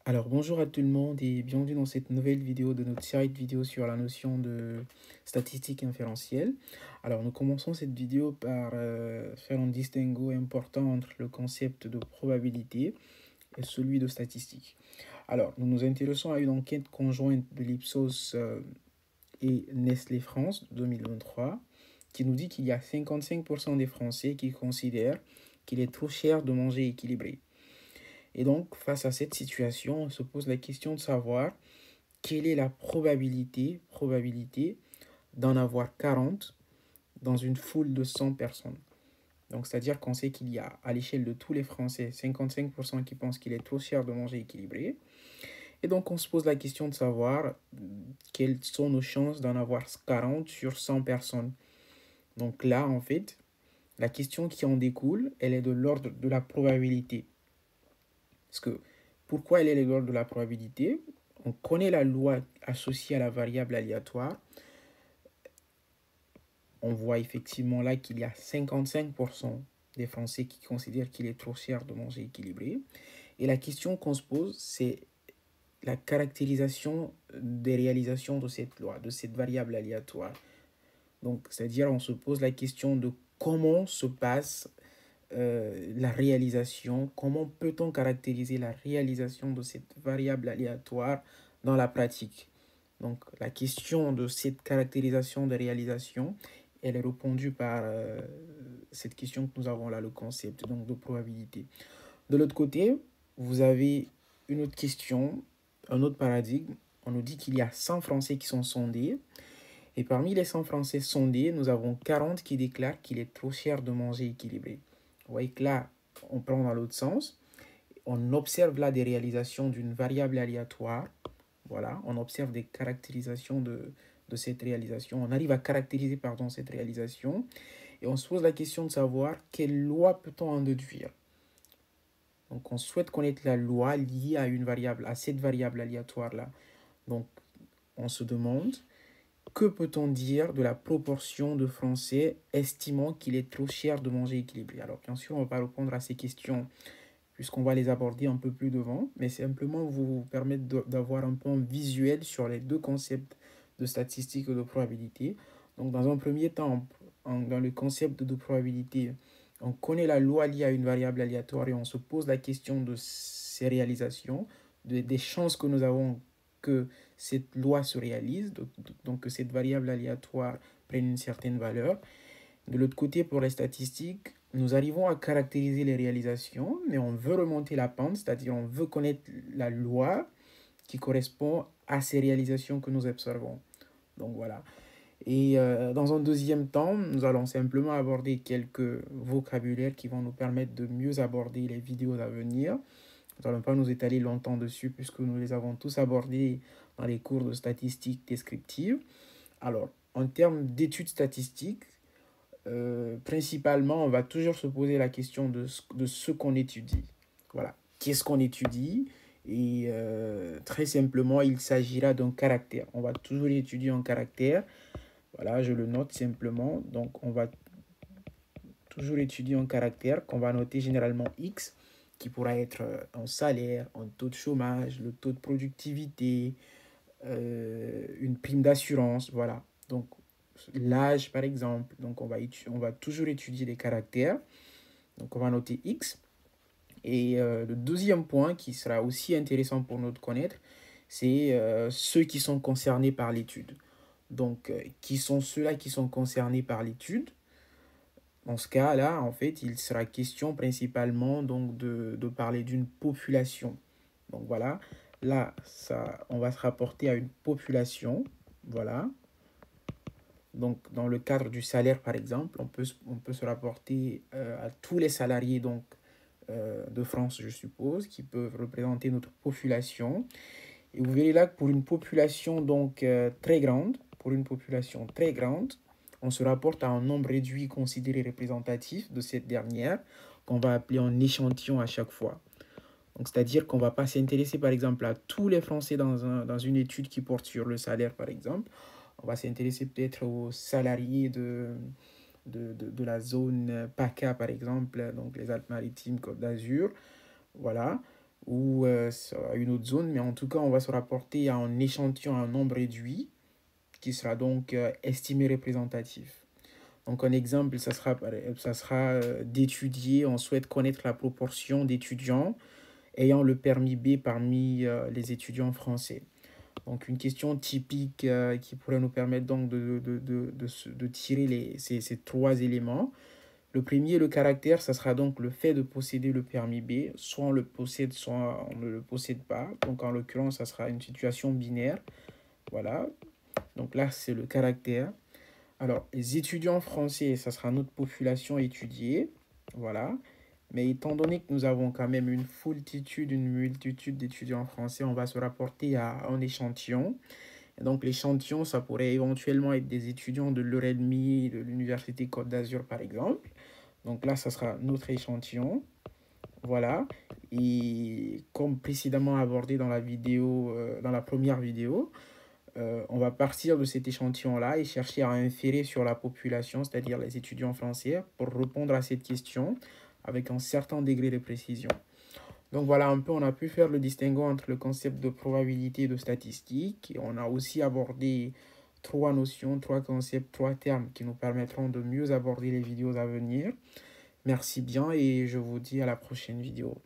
Alors bonjour à tout le monde et bienvenue dans cette nouvelle vidéo de notre série de vidéos sur la notion de statistique inférentielle. Alors nous commençons cette vidéo par faire un distinguo important entre le concept de probabilité et celui de statistique. Alors nous nous intéressons à une enquête conjointe de l'Ipsos et Nestlé France de 2023 qui nous dit qu'il y a 55% des Français qui considèrent qu'il est trop cher de manger équilibré. Et donc, face à cette situation, on se pose la question de savoir quelle est la probabilité d'en avoir 40 dans une foule de 100 personnes. Donc, c'est-à-dire qu'on sait qu'il y a, à l'échelle de tous les Français, 55% qui pensent qu'il est trop cher de manger équilibré. Et donc, on se pose la question de savoir quelles sont nos chances d'en avoir 40 sur 100 personnes. Donc là, en fait, la question qui en découle, elle est de l'ordre de la probabilité. Parce que pourquoi elle est de l'ordre de la probabilité? On connaît la loi associée à la variable aléatoire. On voit effectivement là qu'il y a 55% des Français qui considèrent qu'il est trop cher de manger équilibré. Et la question qu'on se pose, c'est la caractérisation des réalisations de cette loi, de cette variable aléatoire. Donc, c'est-à-dire, on se pose la question de comment se passe la réalisation, comment peut-on caractériser la réalisation de cette variable aléatoire dans la pratique. Donc la question de cette caractérisation de réalisation, elle est répondue par cette question que nous avons là, le concept donc de probabilité. De l'autre côté, vous avez une autre question, un autre paradigme. On nous dit qu'il y a 100 Français qui sont sondés. Et parmi les 100 Français sondés, nous avons 40 qui déclarent qu'il est trop cher de manger équilibré. Vous voyez que là, on prend dans l'autre sens. On observe là des réalisations d'une variable aléatoire. Voilà, on observe des caractérisations de cette réalisation. On arrive à caractériser pardon, cette réalisation. Et on se pose la question de savoir quelle loi peut-on en déduire. Donc on souhaite connaître la loi liée à une variable, à cette variable aléatoire-là. Donc on se demande que peut-on dire de la proportion de Français estimant qu'il est trop cher de manger équilibré. Alors bien sûr, on ne va pas répondre à ces questions puisqu'on va les aborder un peu plus devant, mais simplement vous permettre d'avoir un point visuel sur les deux concepts de statistique et de probabilité. Donc dans un premier temps, dans le concept de probabilité, on connaît la loi liée à une variable aléatoire et on se pose la question de ses réalisations, des chances que nous avons que cette loi se réalise, donc que cette variable aléatoire prenne une certaine valeur. De l'autre côté, pour les statistiques, nous arrivons à caractériser les réalisations, mais on veut remonter la pente, c'est-à-dire on veut connaître la loi qui correspond à ces réalisations que nous observons. Donc voilà. Et dans un deuxième temps, nous allons simplement aborder quelques vocabulaires qui vont nous permettre de mieux aborder les vidéos à venir. Nous n'allons pas nous étaler longtemps dessus puisque nous les avons tous abordés dans les cours de statistiques descriptives. Alors, en termes d'études statistiques, principalement, on va toujours se poser la question de ce qu'on étudie. Voilà. Qu'est-ce qu'on étudie? Et très simplement, il s'agira d'un caractère. On va toujours étudier un caractère. Voilà, je le note simplement. Donc, on va toujours étudier un caractère qu'on va noter généralement X, qui pourra être un salaire, un taux de chômage, le taux de productivité, une prime d'assurance. Voilà. Donc, l'âge, par exemple. Donc, on va toujours étudier les caractères. Donc, on va noter X. Et le deuxième point qui sera aussi intéressant pour nous de connaître, c'est ceux qui sont concernés par l'étude. Donc, qui sont ceux-là qui sont concernés par l'étude? Dans ce cas-là, en fait, il sera question principalement donc, de parler d'une population. Donc voilà, là, ça, on va se rapporter à une population. Voilà. Donc, dans le cadre du salaire, par exemple, on peut se rapporter à tous les salariés donc, de France, je suppose, qui peuvent représenter notre population. Et vous verrez là que pour une population donc très grande, on se rapporte à un nombre réduit considéré représentatif de cette dernière, qu'on va appeler un échantillon à chaque fois. Donc, c'est-à-dire qu'on ne va pas s'intéresser, par exemple, à tous les Français dans une étude qui porte sur le salaire, par exemple. On va s'intéresser peut-être aux salariés de la zone PACA, par exemple, donc les Alpes-Maritimes, Côte d'Azur. Voilà. ou à une autre zone, mais en tout cas, on va se rapporter à un échantillon, à un nombre réduit, qui sera donc estimé représentatif. Donc un exemple, ça sera d'étudier, on souhaite connaître la proportion d'étudiants ayant le permis B parmi les étudiants français. Donc une question typique qui pourrait nous permettre donc de tirer ces trois éléments. Le premier, le caractère, ça sera donc le fait de posséder le permis B. Soit on le possède, soit on ne le possède pas. Donc en l'occurrence, ça sera une situation binaire. Voilà. Donc là, c'est le caractère. Alors, les étudiants français, ça sera notre population étudiée. Voilà. Mais étant donné que nous avons quand même une multitude d'étudiants français, on va se rapporter à un échantillon. Et donc, l'échantillon, ça pourrait éventuellement être des étudiants de l'EUREDMI, de l'Université Côte d'Azur, par exemple. Donc là, ça sera notre échantillon. Voilà. Et comme précédemment abordé dans la vidéo, dans la première vidéo, on va partir de cet échantillon-là et chercher à inférer sur la population, c'est-à-dire les étudiants français, pour répondre à cette question avec un certain degré de précision. Donc voilà un peu, on a pu faire le distinguo entre le concept de probabilité et de statistique. Et on a aussi abordé trois notions, trois concepts, trois termes qui nous permettront de mieux aborder les vidéos à venir. Merci bien et je vous dis à la prochaine vidéo.